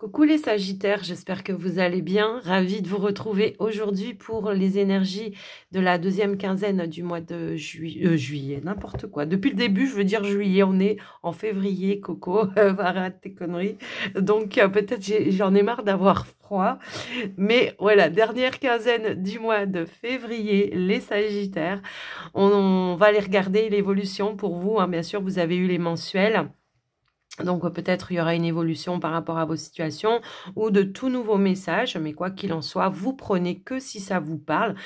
Coucou les Sagittaires, j'espère que vous allez bien. Ravie de vous retrouver aujourd'hui pour les énergies de la deuxième quinzaine du mois de juillet, n'importe quoi. Depuis le début, je veux dire juillet, on est en février, Coco, arrête tes conneries. Donc peut-être j'en ai marre d'avoir froid. Mais voilà, dernière quinzaine du mois de février, les Sagittaires. On va aller regarder l'évolution pour vous, hein. Bien sûr, vous avez eu les mensuels. Donc peut-être il y aura une évolution par rapport à vos situations ou de tout nouveaux messages, mais quoi qu'il en soit, vous prenez que si ça vous parle.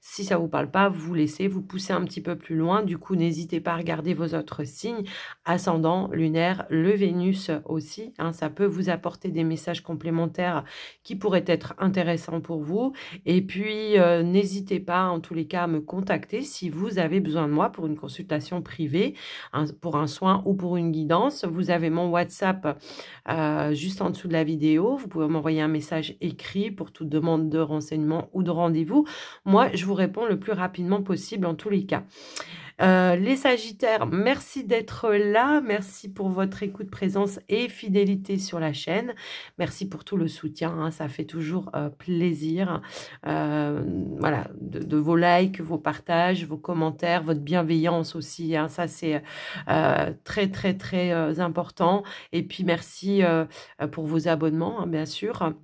Si ça vous parle pas, vous laissez, vous poussez un petit peu plus loin. Du coup, n'hésitez pas à regarder vos autres signes, ascendant, lunaire, le Vénus aussi. Hein, ça peut vous apporter des messages complémentaires qui pourraient être intéressants pour vous. Et puis, n'hésitez pas en tous les cas à me contacter si vous avez besoin de moi pour une consultation privée, pour un soin ou pour une guidance. Vous avez mon WhatsApp juste en dessous de la vidéo. Vous pouvez m'envoyer un message écrit pour toute demande de renseignement ou de rendez-vous. Moi, je vous réponds le plus rapidement possible en tous les cas. Les Sagittaires, merci d'être là. Merci pour votre écoute, présence et fidélité sur la chaîne. Merci pour tout le soutien. Hein, ça fait toujours plaisir. Voilà, de vos likes, vos partages, vos commentaires, votre bienveillance aussi. Hein, ça, c'est très important. Et puis, merci pour vos abonnements, hein, bien sûr.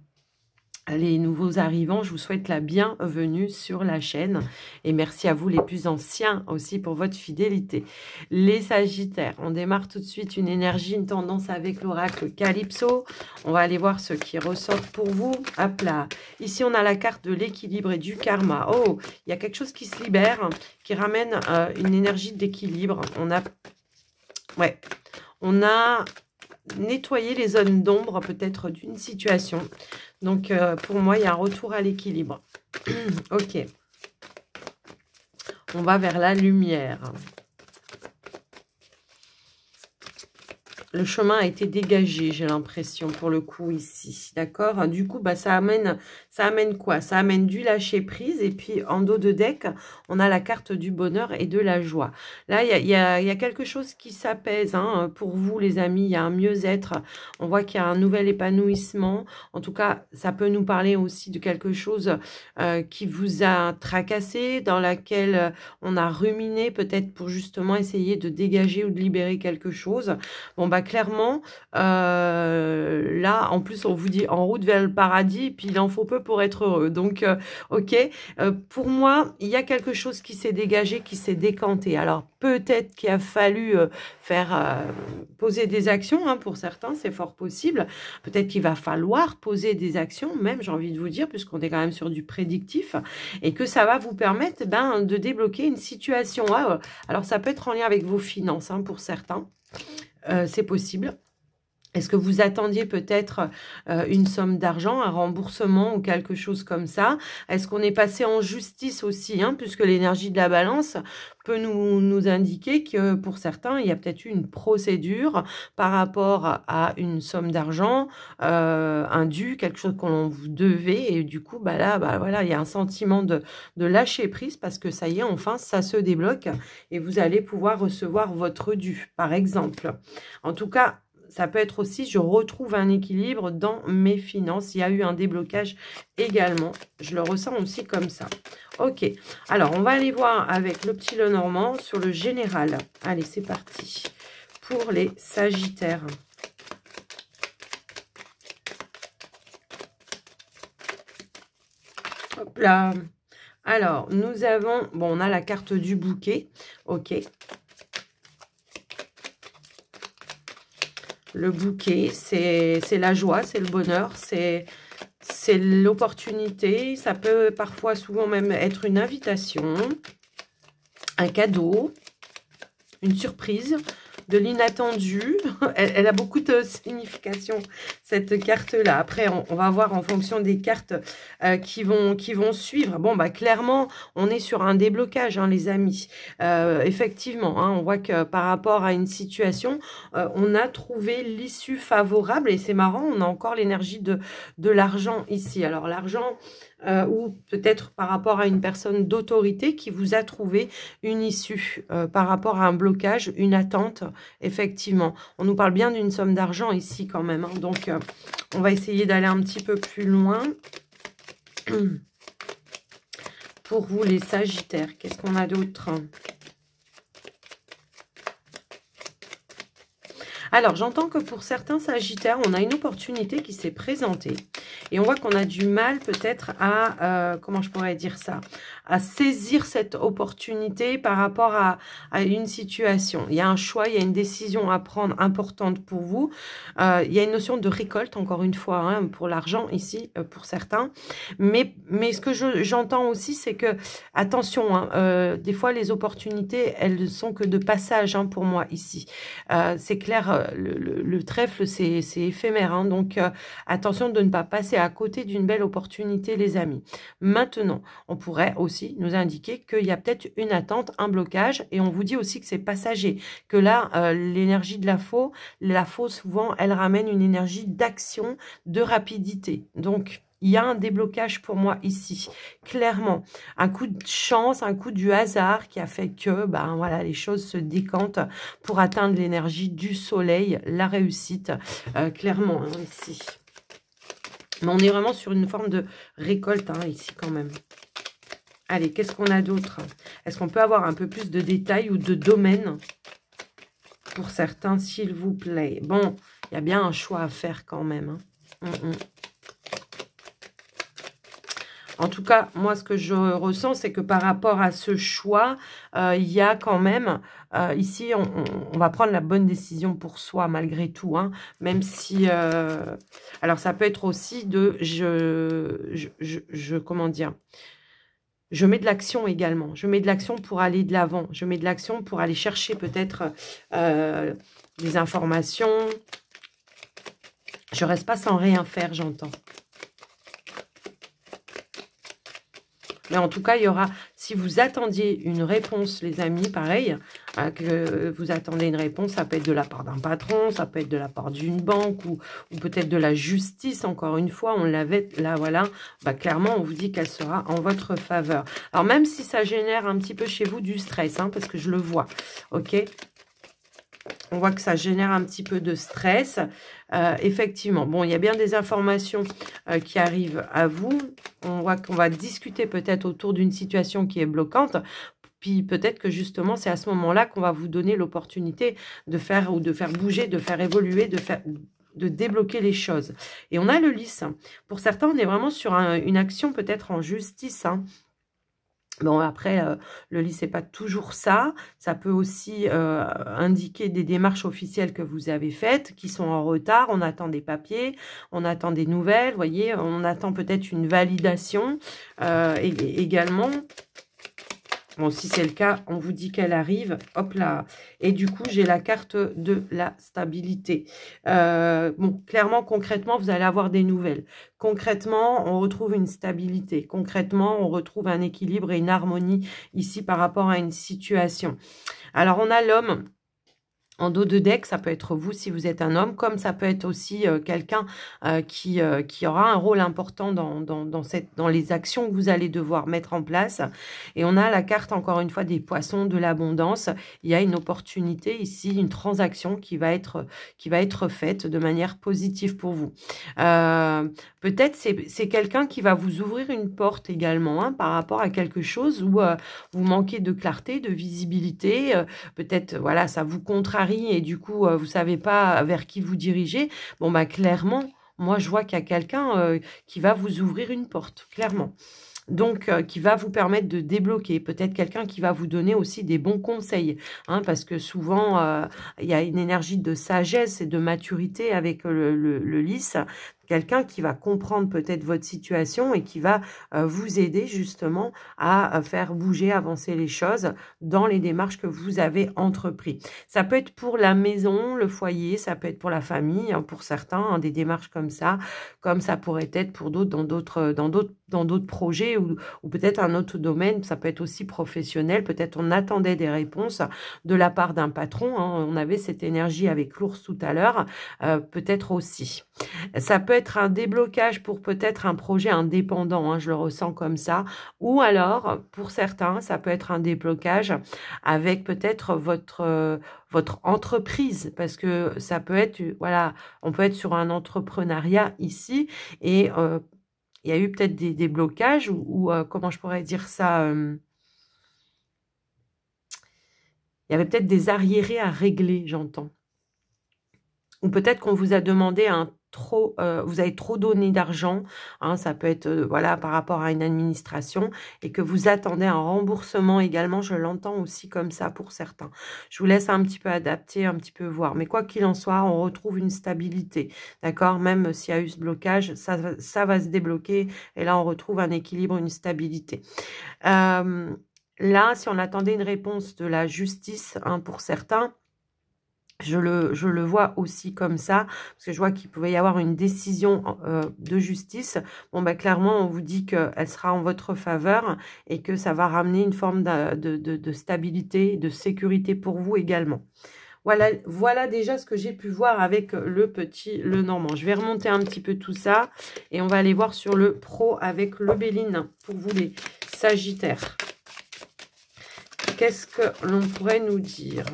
Les nouveaux arrivants, je vous souhaite la bienvenue sur la chaîne et merci à vous les plus anciens aussi pour votre fidélité. Les Sagittaires, on démarre tout de suite une énergie, une tendance avec l'oracle Calypso. On va aller voir ce qui ressort pour vous. Hop là, ici on a la carte de l'équilibre et du karma. Oh, il y a quelque chose qui se libère, qui ramène une énergie d'équilibre. On a nettoyer les zones d'ombre peut-être d'une situation. Donc, pour moi, il y a un retour à l'équilibre. Ok. On va vers la lumière. Le chemin a été dégagé, j'ai l'impression, pour le coup, ici. D'accord? Du coup, bah, ça amène quoi? Ça amène du lâcher-prise. Et puis, en dos de deck, on a la carte du bonheur et de la joie. Là, il y a quelque chose qui s'apaise. Hein, pour vous, les amis, il y a un mieux-être. On voit qu'il y a un nouvel épanouissement. En tout cas, ça peut nous parler aussi de quelque chose qui vous a tracassé, dans laquelle on a ruminé, peut-être pour justement essayer de dégager ou de libérer quelque chose. Bon, bah, clairement, là, en plus, on vous dit en route vers le paradis, puis il en faut peu pour être heureux. Donc, ok, pour moi, il y a quelque chose qui s'est dégagé, qui s'est décanté. Alors, peut-être qu'il a fallu poser des actions, hein, pour certains, c'est fort possible. Peut-être qu'il va falloir poser des actions, même, j'ai envie de vous dire, puisqu'on est quand même sur du prédictif, et que ça va vous permettre de débloquer une situation. Alors, ça peut être en lien avec vos finances, hein, pour certains. C'est possible. Est-ce que vous attendiez peut-être une somme d'argent, un remboursement ou quelque chose comme ça? Est-ce qu'on est passé en justice aussi, hein, puisque l'énergie de la balance peut nous indiquer que pour certains, il y a peut-être eu une procédure par rapport à une somme d'argent, un dû, quelque chose qu'on vous devait. Et du coup, bah là, bah voilà, il y a un sentiment de lâcher prise parce que ça y est, enfin, ça se débloque et vous allez pouvoir recevoir votre dû, par exemple. En tout cas, ça peut être aussi, je retrouve un équilibre dans mes finances. Il y a eu un déblocage également. Je le ressens aussi comme ça. Ok. Alors, on va aller voir avec le petit Lenormand sur le général. Allez, c'est parti. Pour les Sagittaires. Hop là. Alors, nous avons... Bon, on a la carte du bouquet. Ok. Le bouquet, c'est la joie, c'est le bonheur, c'est l'opportunité. Ça peut parfois, souvent même être une invitation, un cadeau, une surprise, de l'inattendu. Elle a beaucoup de signification, cette carte-là. Après, on va voir en fonction des cartes qui vont suivre. Bon, bah clairement, on est sur un déblocage, hein, les amis. Effectivement, hein, on voit que par rapport à une situation, on a trouvé l'issue favorable. Et c'est marrant, on a encore l'énergie de l'argent ici. Alors, l'argent... ou peut-être par rapport à une personne d'autorité qui vous a trouvé une issue par rapport à un blocage, une attente effectivement. On nous parle bien d'une somme d'argent ici quand même, hein. Donc, on va essayer d'aller un petit peu plus loin. Pour vous, les Sagittaires, qu'est-ce qu'on a d'autre? Alors, j'entends que pour certains Sagittaires, on a une opportunité qui s'est présentée. Et on voit qu'on a du mal peut-être à, comment je pourrais dire ça, à saisir cette opportunité par rapport à une situation. Il y a un choix, il y a une décision à prendre importante pour vous. Il y a une notion de récolte, encore une fois, hein, pour l'argent ici, pour certains. Mais ce que j'entends aussi, c'est que, attention, hein, des fois, les opportunités, elles ne sont que de passage, hein, pour moi, ici. C'est clair, le trèfle, c'est éphémère, hein, donc attention de ne pas passer à côté d'une belle opportunité, les amis. Maintenant, on pourrait aussi nous indiquer qu'il y a peut-être une attente, un blocage, et on vous dit aussi que c'est passager, que là, l'énergie de la faux, souvent, elle ramène une énergie d'action, de rapidité. Donc, il y a un déblocage pour moi ici, clairement. Un coup de chance, un coup du hasard qui a fait que ben, voilà, les choses se décantent pour atteindre l'énergie du soleil, la réussite, clairement, hein, ici. Mais on est vraiment sur une forme de récolte, hein, ici, quand même. Allez, qu'est-ce qu'on a d'autre? Est-ce qu'on peut avoir un peu plus de détails ou de domaines pour certains, s'il vous plaît? Bon, il y a bien un choix à faire quand même, hein. En tout cas, moi, ce que je ressens, c'est que par rapport à ce choix, il y a quand même, ici, on va prendre la bonne décision pour soi, malgré tout, hein, même si, alors, ça peut être aussi de, comment dire, je mets de l'action également. Je mets de l'action pour aller de l'avant. Je mets de l'action pour aller chercher peut-être des informations. Je reste pas sans rien faire, j'entends. Mais en tout cas, il y aura, si vous attendiez une réponse, les amis, pareil, que vous attendez une réponse, ça peut être de la part d'un patron, ça peut être de la part d'une banque ou peut-être de la justice, encore une fois, on l'avait, là, voilà, bah, clairement, on vous dit qu'elle sera en votre faveur. Alors, même si ça génère un petit peu chez vous du stress, hein, parce que je le vois, ok ? On voit que ça génère un petit peu de stress. Effectivement, bon, il y a bien des informations qui arrivent à vous. On voit qu'on va discuter peut-être autour d'une situation qui est bloquante. Puis peut-être que justement, c'est à ce moment-là qu'on va vous donner l'opportunité de faire bouger, de faire évoluer, de débloquer les choses. Et on a le lys. Pour certains, on est vraiment sur une action peut-être en justice, hein. Bon, après, le lys, c'est pas toujours ça. Ça peut aussi indiquer des démarches officielles que vous avez faites, qui sont en retard. On attend des papiers, on attend des nouvelles, vous voyez. On attend peut-être une validation également. Bon, si c'est le cas, on vous dit qu'elle arrive. Hop là. Et du coup, j'ai la carte de la stabilité. Bon, clairement, concrètement, vous allez avoir des nouvelles. Concrètement, on retrouve une stabilité. Concrètement, on retrouve un équilibre et une harmonie ici par rapport à une situation. Alors, on a l'homme. En dos de deck, ça peut être vous si vous êtes un homme, comme ça peut être aussi quelqu'un qui aura un rôle important dans les actions que vous allez devoir mettre en place. Et on a la carte, encore une fois, des poissons, de l'abondance. Il y a une opportunité ici, une transaction qui va être faite de manière positive pour vous. Peut-être c'est quelqu'un qui va vous ouvrir une porte également, hein, par rapport à quelque chose où vous manquez de clarté, de visibilité. Peut-être, voilà, ça vous contrarie et du coup, vous ne savez pas vers qui vous dirigez. Bon, bah clairement, moi, je vois qu'il y a quelqu'un qui va vous ouvrir une porte, clairement. Donc, qui va vous permettre de débloquer. Peut-être quelqu'un qui va vous donner aussi des bons conseils. Hein, parce que souvent, il y a une énergie de sagesse et de maturité avec le lys. Quelqu'un qui va comprendre peut-être votre situation et qui va vous aider justement à faire bouger, avancer les choses dans les démarches que vous avez entreprises. Ça peut être pour la maison, le foyer, ça peut être pour la famille, hein, pour certains, hein, des démarches comme ça pourrait être pour d'autres dans d'autres projets santé ou peut-être un autre domaine, ça peut être aussi professionnel, peut-être on attendait des réponses de la part d'un patron, hein, on avait cette énergie avec l'ours tout à l'heure, peut-être aussi. Ça peut être un déblocage pour peut-être un projet indépendant, hein, je le ressens comme ça, ou alors, pour certains, ça peut être un déblocage avec peut-être votre entreprise, parce que ça peut être, voilà, on peut être sur un entrepreneuriat ici, et il y a eu peut-être des blocages, ou comment je pourrais dire ça, il y avait peut-être des arriérés à régler, j'entends. Ou peut-être qu'on vous a demandé vous avez trop donné d'argent, hein, ça peut être voilà, par rapport à une administration, et que vous attendez un remboursement également, je l'entends aussi comme ça pour certains. Je vous laisse un petit peu adapter, un petit peu voir, mais quoi qu'il en soit, on retrouve une stabilité, d'accord? Même s'il y a eu ce blocage, ça va se débloquer, et là on retrouve un équilibre, une stabilité. Là, si on attendait une réponse de la justice, hein, pour certains, je le vois aussi comme ça, parce que je vois qu'il pouvait y avoir une décision de justice. Bon, bah, clairement, on vous dit qu'elle sera en votre faveur et que ça va ramener une forme de stabilité, de sécurité pour vous également. Voilà déjà ce que j'ai pu voir avec le Normand. Je vais remonter un petit peu tout ça et on va aller voir sur le pro avec le Béline pour vous les Sagittaires. Qu'est-ce que l'on pourrait nous dire ?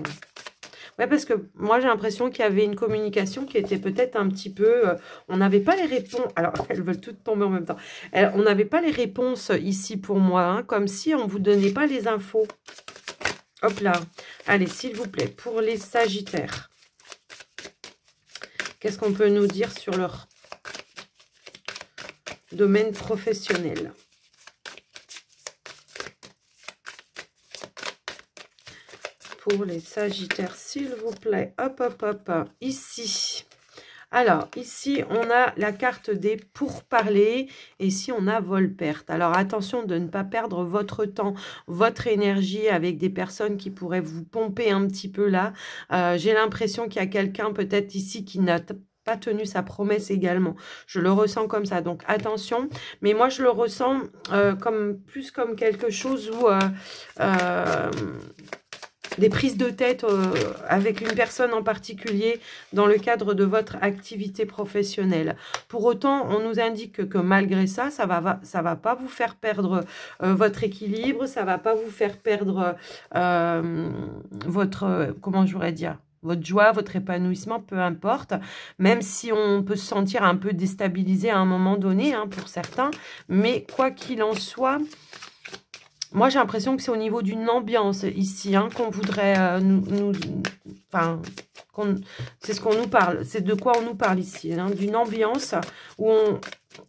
Ouais, parce que moi, j'ai l'impression qu'il y avait une communication qui était peut-être un petit peu... on n'avait pas les réponses... Alors, elles veulent toutes tomber en même temps. On n'avait pas les réponses ici pour moi, hein, comme si on ne vous donnait pas les infos. Hop là. Allez, s'il vous plaît, pour les Sagittaires. Qu'est-ce qu'on peut nous dire sur leur domaine professionnel ? Pour les Sagittaires, s'il vous plaît. Hop, hop, hop. Ici. Alors, ici, on a la carte des pourparlers. Et ici, on a vol-perte. Alors, attention de ne pas perdre votre temps, votre énergie avec des personnes qui pourraient vous pomper un petit peu là. J'ai l'impression qu'il y a quelqu'un peut-être ici qui n'a pas tenu sa promesse également. Je le ressens comme ça. Donc, attention. Mais moi, je le ressens plus comme quelque chose où... des prises de tête avec une personne en particulier dans le cadre de votre activité professionnelle. Pour autant, on nous indique que malgré ça, ça va pas vous faire perdre votre équilibre, ça va pas vous faire perdre votre, comment je voudrais dire, votre joie, votre épanouissement, peu importe, même si on peut se sentir un peu déstabilisé à un moment donné, hein, pour certains, mais quoi qu'il en soit... Moi, j'ai l'impression que c'est au niveau d'une ambiance ici, hein, qu'on voudrait enfin, c'est ce qu'on nous parle. C'est de quoi on nous parle ici, hein, d'une ambiance où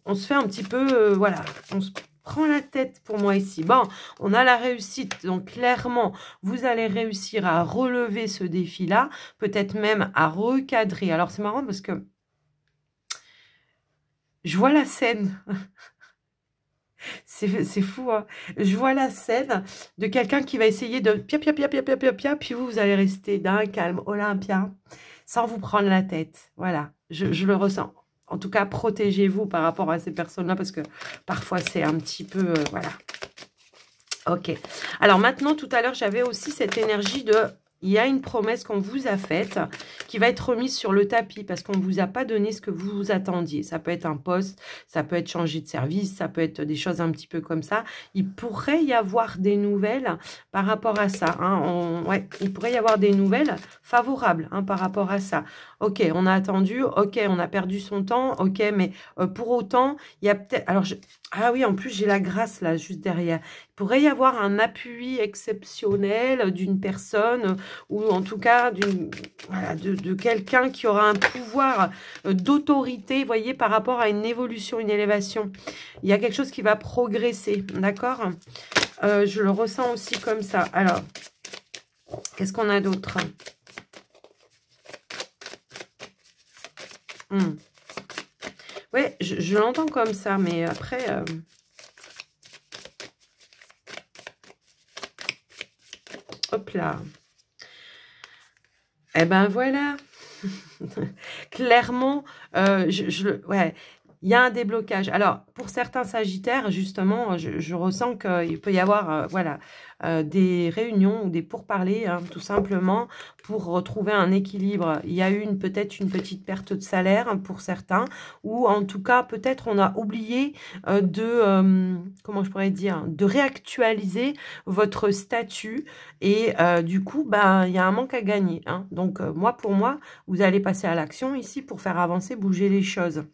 on se fait un petit peu, voilà, on se prend la tête pour moi ici. Bon, on a la réussite, donc clairement, vous allez réussir à relever ce défi-là, peut-être même à recadrer. Alors, c'est marrant parce que je vois la scène... C'est fou, hein. Je vois la scène de quelqu'un qui va essayer de pia, pia, pia, pia, pia, pia, pia, puis vous allez rester d'un calme olympien, sans vous prendre la tête. Voilà, je le ressens. En tout cas, protégez-vous par rapport à ces personnes-là, parce que parfois, c'est un petit peu... voilà. Ok. Alors maintenant, tout à l'heure, j'avais aussi cette énergie de... Il y a une promesse qu'on vous a faite qui va être remise sur le tapis parce qu'on ne vous a pas donné ce que vous vous attendiez. Ça peut être un poste, ça peut être changer de service, ça peut être des choses un petit peu comme ça. Il pourrait y avoir des nouvelles par rapport à ça, hein. Ouais, il pourrait y avoir des nouvelles favorables, hein, par rapport à ça. Ok, on a attendu, ok, on a perdu son temps, ok, mais pour autant, il y a peut-être... Alors, ah oui, en plus, j'ai la grâce là, juste derrière. Il pourrait y avoir un appui exceptionnel d'une personne ou en tout cas voilà, de quelqu'un qui aura un pouvoir d'autorité, vous voyez, par rapport à une évolution, une élévation. Il y a quelque chose qui va progresser, d'accord? Je le ressens aussi comme ça. Alors, qu'est-ce qu'on a d'autre? Oui, je l'entends comme ça, mais après... hop là. Eh ben voilà. Clairement, ouais, il y a un déblocage. Alors, pour certains Sagittaires, justement, je ressens qu'il peut y avoir voilà, des réunions ou des pourparlers, hein, tout simplement, pour retrouver un équilibre. Il y a eu peut-être une petite perte de salaire pour certains, ou en tout cas, peut-être on a oublié comment je pourrais dire, de réactualiser votre statut. Et du coup, ben, il y a un manque à gagner. Hein. Donc, pour moi, vous allez passer à l'action ici pour faire avancer, bouger les choses.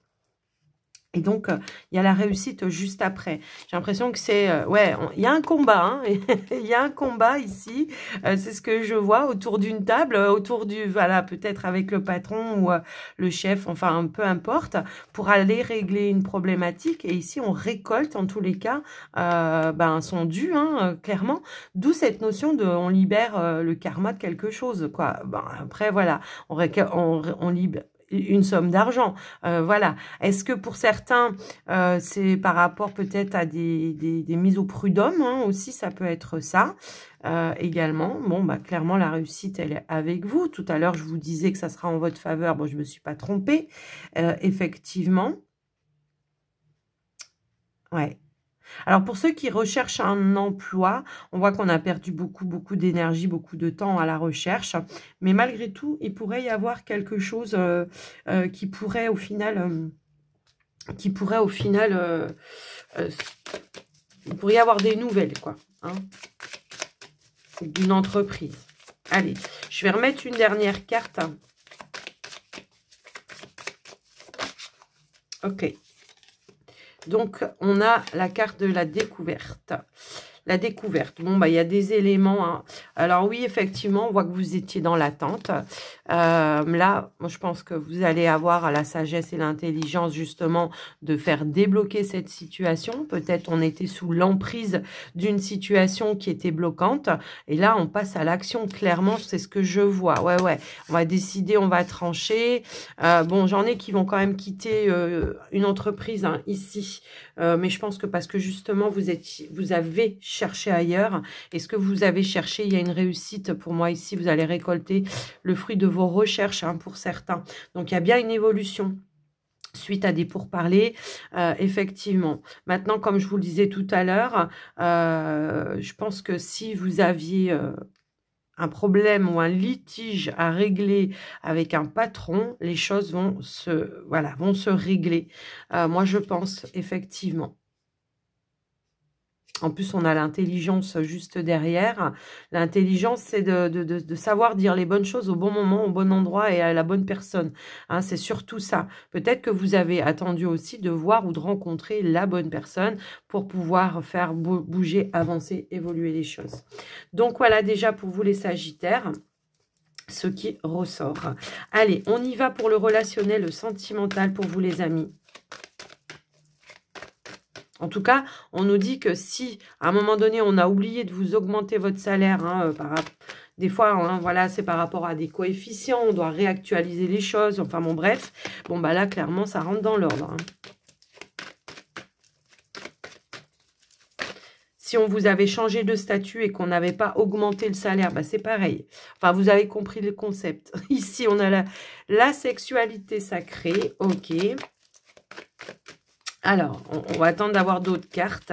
Et donc, il y a la réussite juste après. J'ai l'impression que c'est... ouais, il y a un combat. Hein, il y a un combat ici. C'est ce que je vois autour d'une table, autour du... Voilà, peut-être avec le patron ou le chef, enfin, peu importe, pour aller régler une problématique. Et ici, on récolte, en tous les cas, ben, son dû, hein, clairement. D'où cette notion de... On libère le karma de quelque chose, quoi. Ben, après, voilà, on libère une somme d'argent. Voilà. Est-ce que pour certains, c'est par rapport peut-être à des mises au prud'homme, hein, aussi, ça peut être ça également. Bon, bah, clairement, la réussite, elle est avec vous. Tout à l'heure, je vous disais que ça sera en votre faveur. Bon, je ne me suis pas trompée. Effectivement. Ouais. Alors, pour ceux qui recherchent un emploi, on voit qu'on a perdu beaucoup d'énergie, beaucoup de temps à la recherche. Mais malgré tout, il pourrait y avoir quelque chose qui pourrait au final... il pourrait y avoir des nouvelles, quoi. Hein, d'une entreprise. Allez, je vais remettre une dernière carte. Ok. Donc, on a la carte de la découverte. La découverte. Bon, bah, il y a des éléments. Hein. Alors oui, effectivement, on voit que vous étiez dans l'attente. Là, moi, je pense que vous allez avoir la sagesse et l'intelligence, justement, de faire débloquer cette situation. Peut-être on était sous l'emprise d'une situation qui était bloquante. Et là, on passe à l'action. Clairement, c'est ce que je vois. Ouais, ouais. On va décider, on va trancher. Bon, j'en ai qui vont quand même quitter une entreprise, hein, ici. Mais je pense que parce que, justement, vous avez cherché ailleurs. Et ce que vous avez cherché, il y a une réussite pour moi ici. Vous allez récolter le fruit de vos recherches, hein, pour certains. Donc, il y a bien une évolution suite à des pourparlers, effectivement. Maintenant, comme je vous le disais tout à l'heure, je pense que si vous aviez un problème ou un litige à régler avec un patron, les choses vont se régler. Moi, je pense, effectivement. En plus, on a l'intelligence juste derrière. L'intelligence, c'est de savoir dire les bonnes choses au bon moment, au bon endroit et à la bonne personne. Hein, c'est surtout ça. Peut-être que vous avez attendu aussi de voir ou de rencontrer la bonne personne pour pouvoir faire bouger, avancer, évoluer les choses. Donc, voilà déjà pour vous les Sagittaires, ce qui ressort. Allez, on y va pour le relationnel, le sentimental pour vous les amis. En tout cas, on nous dit que si, à un moment donné, on a oublié de vous augmenter votre salaire, hein, des fois, hein, voilà, c'est par rapport à des coefficients, on doit réactualiser les choses, enfin bon, bref. Bon, bah là, clairement, ça rentre dans l'ordre. Hein. Si on vous avait changé de statut et qu'on n'avait pas augmenté le salaire, bah c'est pareil. Enfin, vous avez compris le concept. Ici, on a la sexualité sacrée, ok. Alors, on va attendre d'avoir d'autres cartes.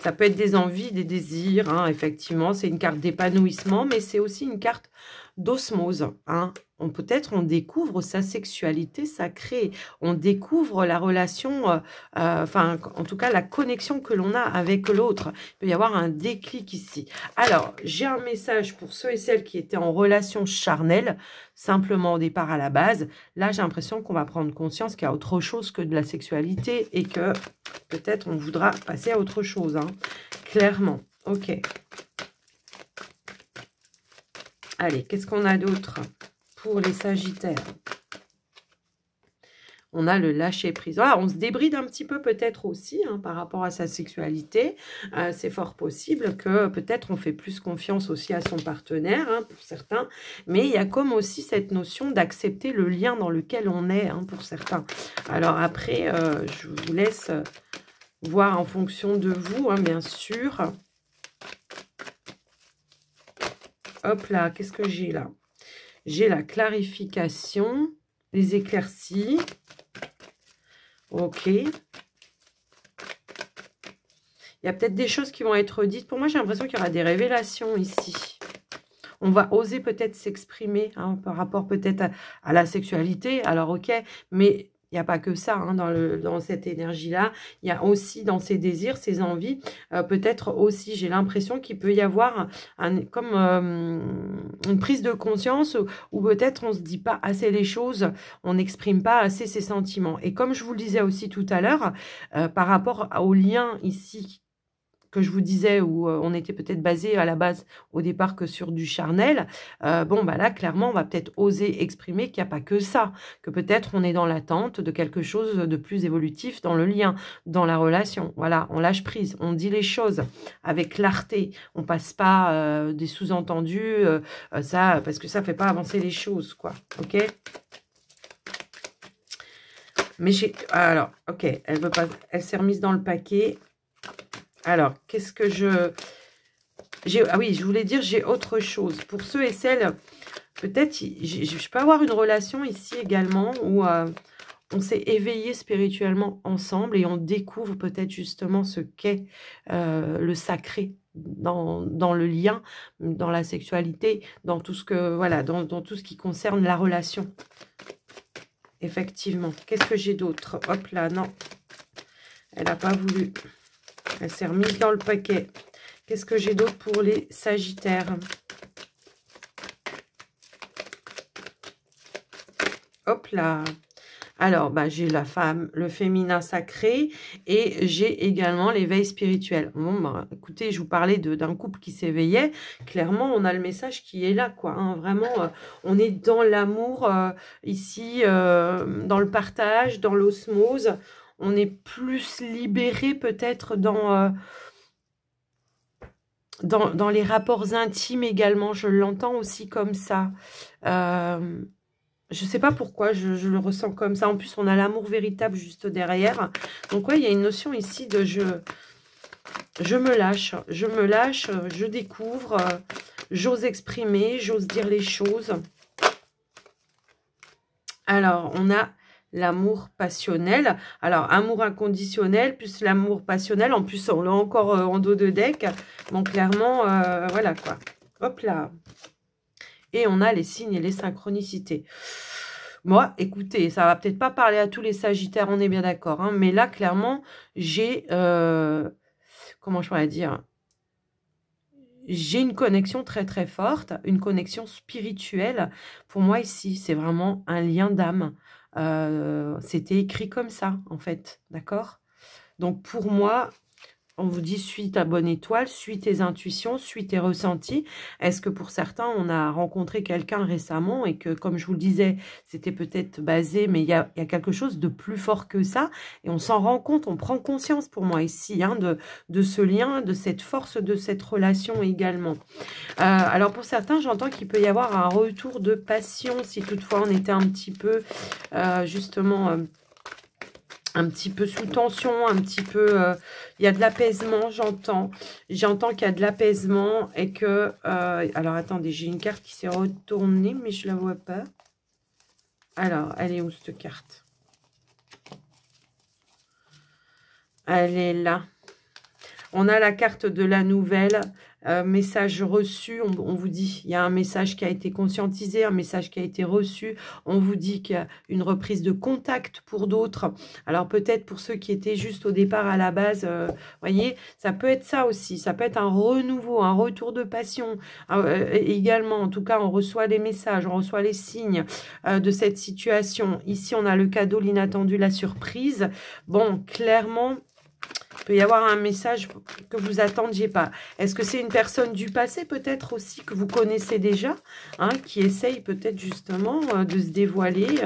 Ça peut être des envies, des désirs, hein, effectivement. C'est une carte d'épanouissement, mais c'est aussi une carte d'osmose. Hein. Peut-être on découvre sa sexualité sacrée. On découvre la relation, enfin, en tout cas, la connexion que l'on a avec l'autre. Il peut y avoir un déclic ici. Alors, j'ai un message pour ceux et celles qui étaient en relation charnelle, simplement au départ à la base. Là, j'ai l'impression qu'on va prendre conscience qu'il y a autre chose que de la sexualité et que peut-être on voudra passer à autre chose. Hein. Clairement. Ok. Allez, qu'est-ce qu'on a d'autre pour les Sagittaires? On a le lâcher-prise. Voilà, on se débride un petit peu peut-être aussi, hein, par rapport à sa sexualité. C'est fort possible que peut-être on fait plus confiance aussi à son partenaire, hein, pour certains. Mais il y a comme aussi cette notion d'accepter le lien dans lequel on est, hein, pour certains. Alors après, je vous laisse voir en fonction de vous, hein, bien sûr. Hop là, qu'est-ce que j'ai là? J'ai la clarification, les éclaircies. Ok. Il y a peut-être des choses qui vont être dites. Pour moi, j'ai l'impression qu'il y aura des révélations ici. On va oser peut-être s'exprimer hein, par rapport peut-être à la sexualité. Alors, ok, mais il n'y a pas que ça hein, dans cette énergie-là. Il y a aussi dans ces désirs, ces envies, peut-être aussi, j'ai l'impression qu'il peut y avoir comme une prise de conscience où peut-être on ne se dit pas assez les choses, on n'exprime pas assez ses sentiments. Et comme je vous le disais aussi tout à l'heure, par rapport au lien ici, que je vous disais, où on était peut-être basé à la base au départ que sur du charnel, bon, bah là, clairement, on va peut-être oser exprimer qu'il n'y a pas que ça, que peut-être on est dans l'attente de quelque chose de plus évolutif dans le lien, dans la relation. Voilà, on lâche prise, on dit les choses avec clarté, on passe pas des sous-entendus, ça, parce que ça fait pas avancer les choses, quoi, ok? Mais alors, ok, elle veut pas, elle s'est remise dans le paquet. Alors, qu'est-ce que ah oui, je voulais dire, j'ai autre chose. Pour ceux et celles, peut-être, je peux avoir une relation ici également où on s'est éveillé spirituellement ensemble et on découvre peut-être justement ce qu'est le sacré dans le lien, dans la sexualité, dans tout ce que, voilà, dans tout ce qui concerne la relation. Effectivement. Qu'est-ce que j'ai d'autre? Hop là, non. Elle n'a pas voulu. Elle s'est remise dans le paquet. Qu'est-ce que j'ai d'autre pour les Sagittaires? Hop là. Alors, bah, j'ai la femme, le féminin sacré et j'ai également l'éveil spirituel. Bon, bah, écoutez, je vous parlais d'un couple qui s'éveillait. Clairement, on a le message qui est là, quoi. Hein. Vraiment, on est dans l'amour, ici, dans le partage, dans l'osmose. On est plus libéré peut-être dans les rapports intimes également. Je l'entends aussi comme ça. Je ne sais pas pourquoi, je le ressens comme ça. En plus, on a l'amour véritable juste derrière. Donc, ouais, il y a une notion ici de je me lâche, je découvre, j'ose exprimer, j'ose dire les choses. Alors, on a l'amour passionnel. Alors, amour inconditionnel, plus l'amour passionnel. En plus, on l'a encore en dos de deck. Donc, clairement, voilà quoi. Hop là. Et on a les signes et les synchronicités. Moi, écoutez, ça va peut-être pas parler à tous les Sagittaires, on est bien d'accord. Hein, mais là, clairement, j'ai... comment je pourrais dire? J'ai une connexion très très forte, une connexion spirituelle. Pour moi ici, c'est vraiment un lien d'âme. C'était écrit comme ça, en fait. D'accord? Donc pour moi, on vous dit, suis ta bonne étoile, suis tes intuitions, suis tes ressentis. Est-ce que pour certains, on a rencontré quelqu'un récemment et que, comme je vous le disais, c'était peut-être basé, mais il y a quelque chose de plus fort que ça. Et on s'en rend compte, on prend conscience pour moi ici hein, de ce lien, de cette force, de cette relation également. Alors pour certains, j'entends qu'il peut y avoir un retour de passion si toutefois on était un petit peu, justement... un petit peu sous tension, un petit peu... il y a de l'apaisement, j'entends. J'entends qu'il y a de l'apaisement et que... alors, attendez, j'ai une carte qui s'est retournée, mais je ne la vois pas. Alors, elle est où, cette carte? Elle est là. On a la carte de la nouvelle. Message reçu, on vous dit, il y a un message qui a été conscientisé, un message qui a été reçu. On vous dit qu'il y a une reprise de contact pour d'autres. Alors peut-être pour ceux qui étaient juste au départ à la base, voyez, ça peut être ça aussi. Ça peut être un renouveau, un retour de passion. Également, en tout cas, on reçoit les messages, on reçoit les signes de cette situation. Ici, on a le cadeau, l'inattendu, la surprise. Bon, clairement... il peut y avoir un message que vous attendiez pas. Est-ce que c'est une personne du passé peut-être aussi que vous connaissez déjà, hein, qui essaye peut-être justement de se dévoiler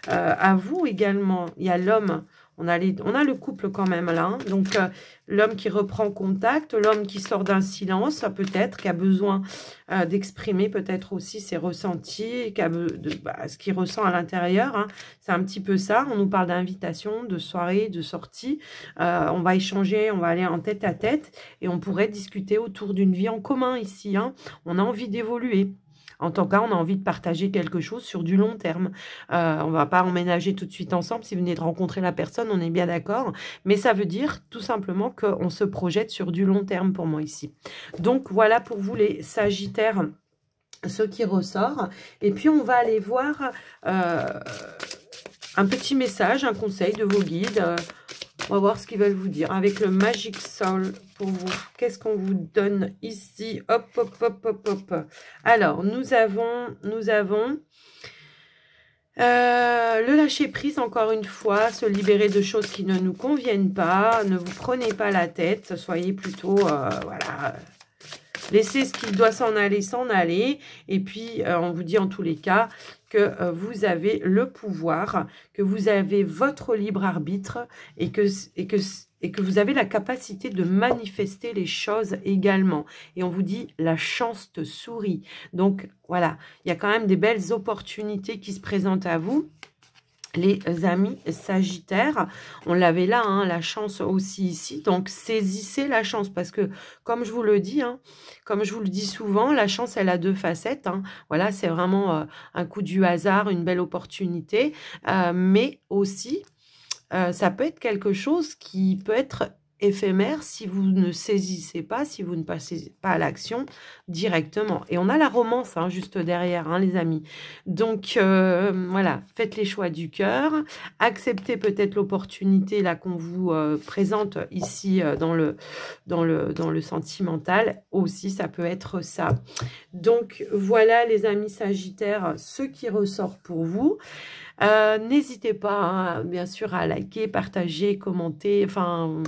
à vous également. Il y a l'homme, on a le couple quand même là. Hein, donc l'homme qui reprend contact, l'homme qui sort d'un silence peut-être, qui a besoin d'exprimer peut-être aussi ses ressentis, ce qu'il ressent à l'intérieur. Hein. C'est un petit peu ça. On nous parle d'invitation, de soirée, de sortie. On va échanger, on va aller en tête à tête et on pourrait discuter autour d'une vie en commun ici. Hein. On a envie d'évoluer. En tant cas, on a envie de partager quelque chose sur du long terme. On ne va pas emménager tout de suite ensemble. Si vous venez de rencontrer la personne, on est bien d'accord. Mais ça veut dire tout simplement qu'on se projette sur du long terme pour moi ici. Donc, voilà pour vous les Sagittaires, ce qui ressort. Et puis, on va aller voir un petit message, un conseil de vos guides. On va voir ce qu'ils veulent vous dire. Avec le Magic Soul pour vous, qu'est-ce qu'on vous donne ici? Hop, hop, hop, hop, hop. Alors, nous avons le lâcher prise, encore une fois, se libérer de choses qui ne nous conviennent pas. Ne vous prenez pas la tête, soyez plutôt, voilà, laissez ce qui doit s'en aller. Et puis, on vous dit en tous les cas que vous avez le pouvoir, que vous avez votre libre arbitre et que vous avez la capacité de manifester les choses également. Et on vous dit, la chance te sourit. Donc, voilà, il y a quand même des belles opportunités qui se présentent à vous. Les amis Sagittaires, on l'avait là, hein, la chance aussi ici. Donc, saisissez la chance parce que, comme je vous le dis, hein, comme je vous le dis souvent, la chance, elle a deux facettes. Hein. Voilà, c'est vraiment un coup du hasard, une belle opportunité. Mais aussi, ça peut être quelque chose qui peut être éphémère si vous ne saisissez pas, si vous ne passez pas à l'action directement. Et on a la romance hein, juste derrière, hein, les amis. Donc, voilà, faites les choix du cœur. Acceptez peut-être l'opportunité là qu'on vous présente ici dans le sentimental. Aussi, ça peut être ça. Donc, voilà, les amis Sagittaires, ce qui ressort pour vous. N'hésitez pas, hein, bien sûr, à liker, partager, commenter, enfin...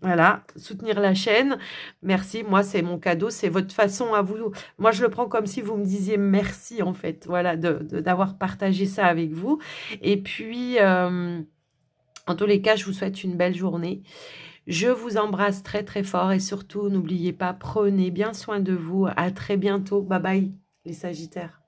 Voilà, soutenir la chaîne. Merci, moi c'est mon cadeau, c'est votre façon à vous. Moi je le prends comme si vous me disiez merci en fait, voilà, d'avoir partagé ça avec vous. Et puis, en tous les cas, je vous souhaite une belle journée. Je vous embrasse très très fort et surtout, n'oubliez pas, prenez bien soin de vous. À très bientôt. Bye bye les Sagittaires.